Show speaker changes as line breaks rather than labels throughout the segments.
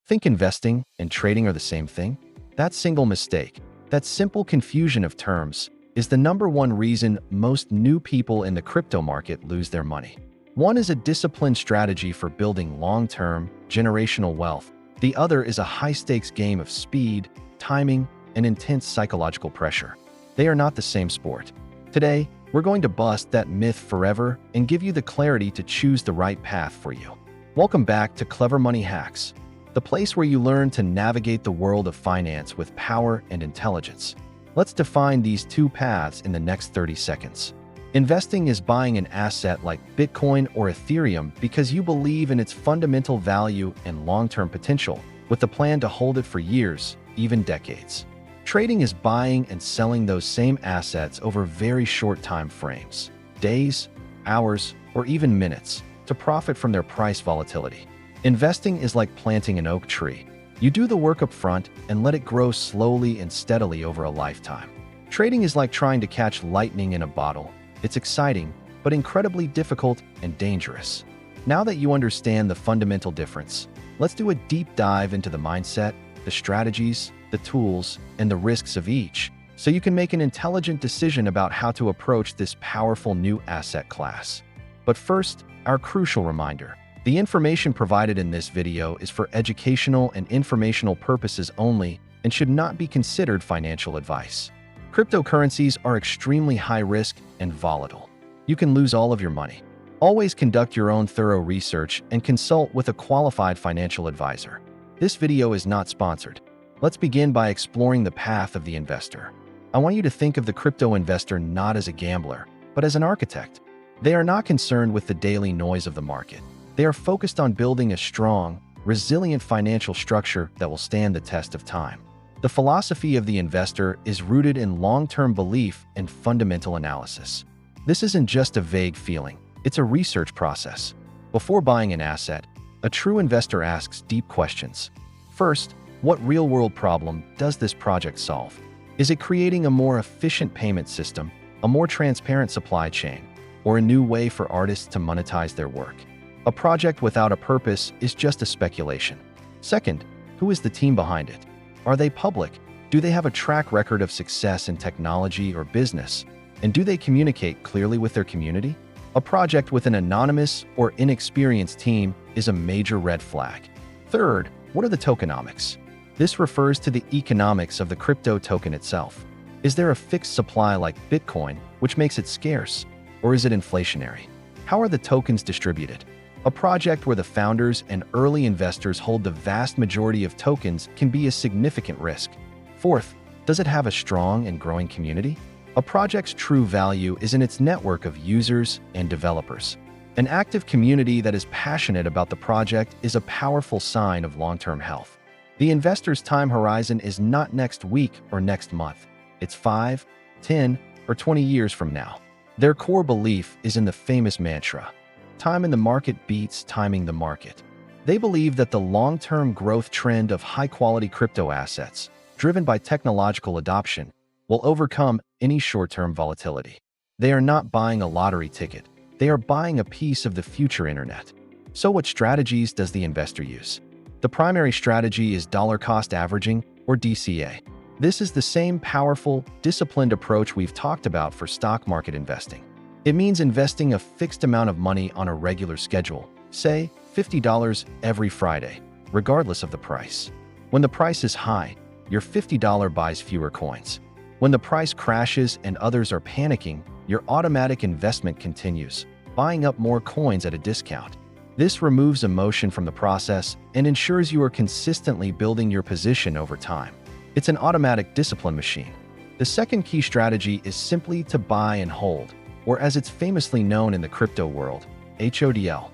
Think investing and trading are the same thing? That single mistake, that simple confusion of terms, is the number one reason most new people in the crypto market lose their money. One is a disciplined strategy for building long-term, generational wealth. The other is a high-stakes game of speed, timing, and intense psychological pressure. They are not the same sport. Today, we're going to bust that myth forever and give you the clarity to choose the right path for you. Welcome back to Clever Money Hacks, the place where you learn to navigate the world of finance with power and intelligence. Let's define these two paths in the next 30 seconds. Investing is buying an asset like Bitcoin or Ethereum because you believe in its fundamental value and long-term potential, with the plan to hold it for years, even decades. Trading is buying and selling those same assets over very short time frames, days, hours, or even minutes, to profit from their price volatility. Investing is like planting an oak tree. You do the work up front and let it grow slowly and steadily over a lifetime. Trading is like trying to catch lightning in a bottle. It's exciting, but incredibly difficult and dangerous. Now that you understand the fundamental difference, let's do a deep dive into the mindset, the strategies, the tools, and the risks of each, so you can make an intelligent decision about how to approach this powerful new asset class. But first, our crucial reminder. The information provided in this video is for educational and informational purposes only and should not be considered financial advice. Cryptocurrencies are extremely high risk and volatile. You can lose all of your money. Always conduct your own thorough research and consult with a qualified financial advisor. This video is not sponsored. Let's begin by exploring the path of the investor. I want you to think of the crypto investor not as a gambler, but as an architect. They are not concerned with the daily noise of the market. They are focused on building a strong, resilient financial structure that will stand the test of time. The philosophy of the investor is rooted in long-term belief and fundamental analysis. This isn't just a vague feeling, it's a research process. Before buying an asset, a true investor asks deep questions. First, what real-world problem does this project solve? Is it creating a more efficient payment system, a more transparent supply chain, or a new way for artists to monetize their work? A project without a purpose is just a speculation. Second, who is the team behind it? Are they public? Do they have a track record of success in technology or business? And do they communicate clearly with their community? A project with an anonymous or inexperienced team is a major red flag. Third, what are the tokenomics? This refers to the economics of the crypto token itself. Is there a fixed supply like Bitcoin, which makes it scarce? Or is it inflationary? How are the tokens distributed? A project where the founders and early investors hold the vast majority of tokens can be a significant risk. Fourth, does it have a strong and growing community? A project's true value is in its network of users and developers. An active community that is passionate about the project is a powerful sign of long-term health. The investor's time horizon is not next week or next month. It's 5, 10, or 20 years from now. Their core belief is in the famous mantra, time in the market beats timing the market. They believe that the long-term growth trend of high-quality crypto assets, driven by technological adoption, will overcome any short-term volatility. They are not buying a lottery ticket. They are buying a piece of the future internet. So what strategies does the investor use? The primary strategy is dollar-cost averaging, or DCA. This is the same powerful, disciplined approach we've talked about for stock market investing. It means investing a fixed amount of money on a regular schedule, say $50 every Friday, regardless of the price. When the price is high, your $50 buys fewer coins. When the price crashes and others are panicking, your automatic investment continues, buying up more coins at a discount. This removes emotion from the process and ensures you are consistently building your position over time. It's an automatic discipline machine. The second key strategy is simply to buy and hold, or as it's famously known in the crypto world, HODL.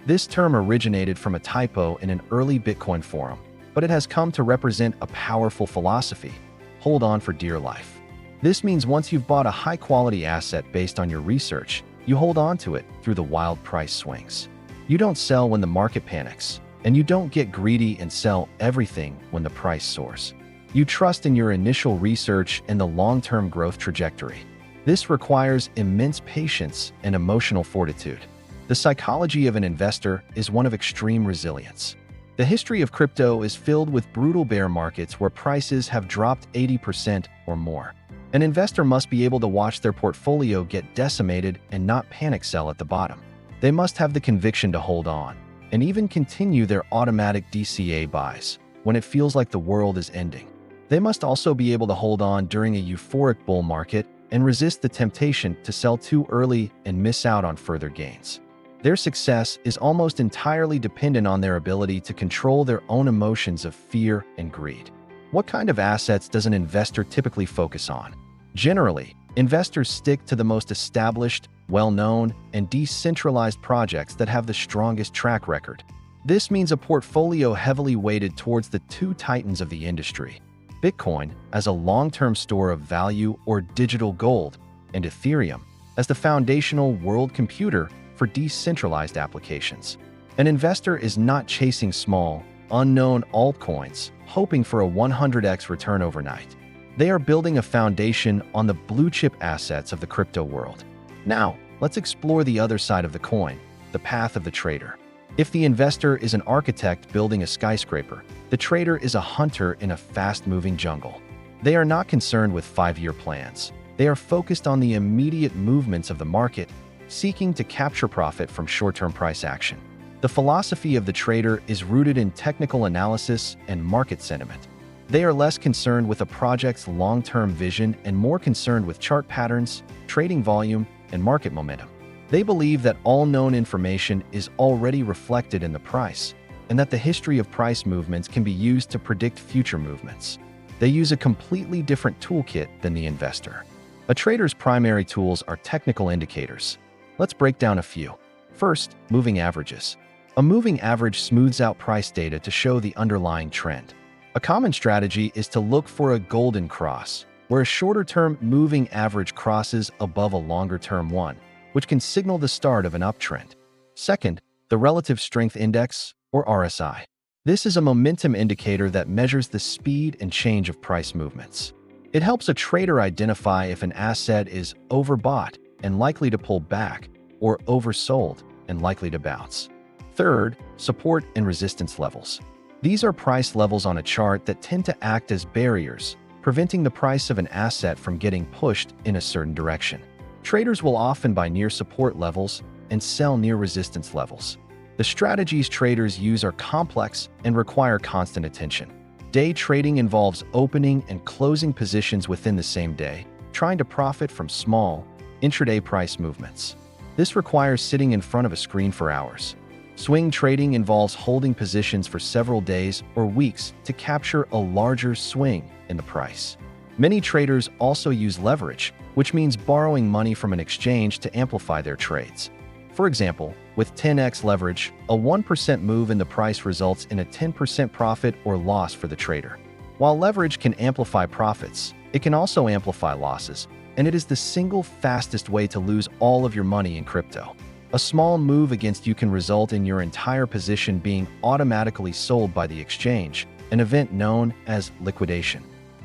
This term originated from a typo in an early Bitcoin forum, but it has come to represent a powerful philosophy: hold on for dear life. This means once you've bought a high-quality asset based on your research, you hold on to it through the wild price swings. You don't sell when the market panics, and you don't get greedy and sell everything when the price soars. You trust in your initial research and the long-term growth trajectory. This requires immense patience and emotional fortitude. The psychology of an investor is one of extreme resilience. The history of crypto is filled with brutal bear markets where prices have dropped 80% or more. An investor must be able to watch their portfolio get decimated and not panic sell at the bottom. They must have the conviction to hold on and even continue their automatic DCA buys when it feels like the world is ending. They must also be able to hold on during a euphoric bull market and resist the temptation to sell too early and miss out on further gains. Their success is almost entirely dependent on their ability to control their own emotions of fear and greed. What kind of assets does an investor typically focus on? Generally, investors stick to the most established, well-known, and decentralized projects that have the strongest track record. This means a portfolio heavily weighted towards the two titans of the industry: Bitcoin as a long-term store of value or digital gold, and Ethereum as the foundational world computer for decentralized applications. An investor is not chasing small, unknown altcoins, hoping for a 100x return overnight. They are building a foundation on the blue-chip assets of the crypto world. Now, let's explore the other side of the coin, the path of the trader. If the investor is an architect building a skyscraper, the trader is a hunter in a fast-moving jungle. They are not concerned with 5-year plans. They are focused on the immediate movements of the market, seeking to capture profit from short-term price action. The philosophy of the trader is rooted in technical analysis and market sentiment. They are less concerned with a project's long-term vision and more concerned with chart patterns, trading volume, and market momentum. They believe that all known information is already reflected in the price, and that the history of price movements can be used to predict future movements. They use a completely different toolkit than the investor. A trader's primary tools are technical indicators. Let's break down a few. First, moving averages. A moving average smooths out price data to show the underlying trend. A common strategy is to look for a golden cross, where a shorter-term moving average crosses above a longer-term one, which can signal the start of an uptrend. Second, the Relative Strength Index, or RSI. This is a momentum indicator that measures the speed and change of price movements. It helps a trader identify if an asset is overbought and likely to pull back, or oversold and likely to bounce. Third, support and resistance levels. These are price levels on a chart that tend to act as barriers, preventing the price of an asset from getting pushed in a certain direction. Traders will often buy near support levels and sell near resistance levels. The strategies traders use are complex and require constant attention. Day trading involves opening and closing positions within the same day, trying to profit from small, intraday price movements. This requires sitting in front of a screen for hours. Swing trading involves holding positions for several days or weeks to capture a larger swing in the price. Many traders also use leverage, which means borrowing money from an exchange to amplify their trades. For example, with 10x leverage, a 1% move in the price results in a 10% profit or loss for the trader. While leverage can amplify profits, it can also amplify losses, and it is the single fastest way to lose all of your money in crypto. A small move against you can result in your entire position being automatically sold by the exchange, an event known as liquidation.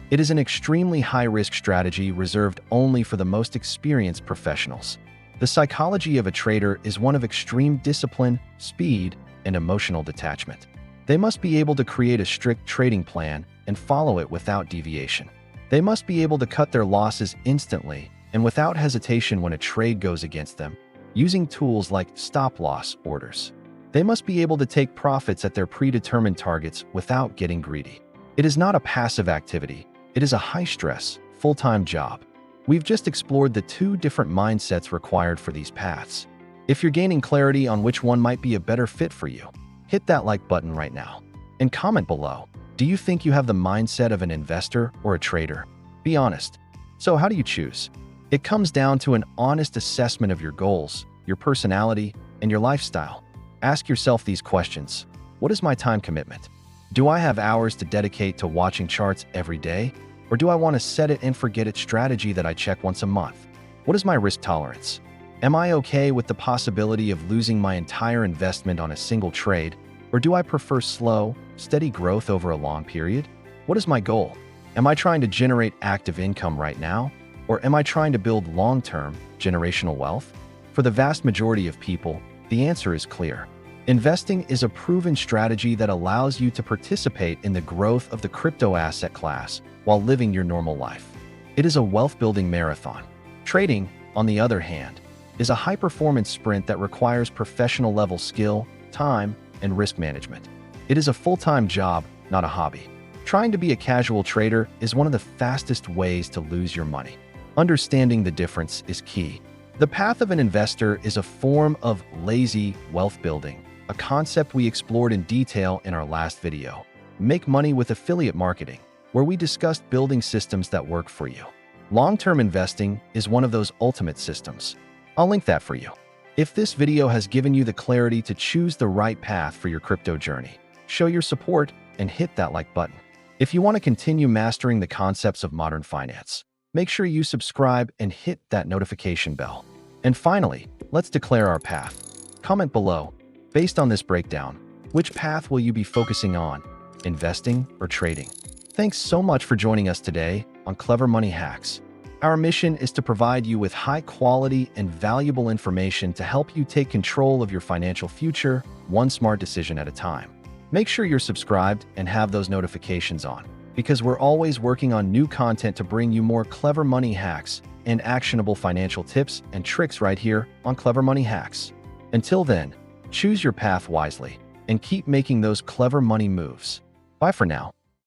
It is an extremely high-risk strategy reserved only for the most experienced professionals. The psychology of a trader is one of extreme discipline, speed, and emotional detachment. They must be able to create a strict trading plan and follow it without deviation. They must be able to cut their losses instantly and without hesitation when a trade goes against them, using tools like stop-loss orders. They must be able to take profits at their predetermined targets without getting greedy. It is not a passive activity. It is a high-stress, full-time job. We've just explored the two different mindsets required for these paths. If you're gaining clarity on which one might be a better fit for you, hit that like button right now and comment below. Do you think you have the mindset of an investor or a trader? Be honest. So how do you choose? It comes down to an honest assessment of your goals, your personality, and your lifestyle. Ask yourself these questions. What is my time commitment? Do I have hours to dedicate to watching charts every day? Or do I want to set it and forget it strategy that I check once a month? What is my risk tolerance? Am I okay with the possibility of losing my entire investment on a single trade? Or do I prefer slow, steady growth over a long period? What is my goal? Am I trying to generate active income right now? Or am I trying to build long-term, generational wealth? For the vast majority of people, the answer is clear. Investing is a proven strategy that allows you to participate in the growth of the crypto asset class while living your normal life. It is a wealth-building marathon. Trading, on the other hand, is a high-performance sprint that requires professional-level skill, time, and risk management. It is a full-time job, not a hobby. Trying to be a casual trader is one of the fastest ways to lose your money. Understanding the difference is key. The path of an investor is a form of lazy wealth building, a concept we explored in detail in our last video. Make money with affiliate marketing, where we discussed building systems that work for you. Long-term investing is one of those ultimate systems. I'll link that for you. If this video has given you the clarity to choose the right path for your crypto journey, show your support and hit that like button. If you want to continue mastering the concepts of modern finance, make sure you subscribe and hit that notification bell. And finally, let's declare our path. Comment below, based on this breakdown, which path will you be focusing on, investing or trading? Thanks so much for joining us today on Clever Money Hacks. Our mission is to provide you with high-quality and valuable information to help you take control of your financial future, one smart decision at a time. Make sure you're subscribed and have those notifications on, because we're always working on new content to bring you more clever money hacks and actionable financial tips and tricks right here on Clever Money Hacks. Until then, choose your path wisely and keep making those clever money moves. Bye for now.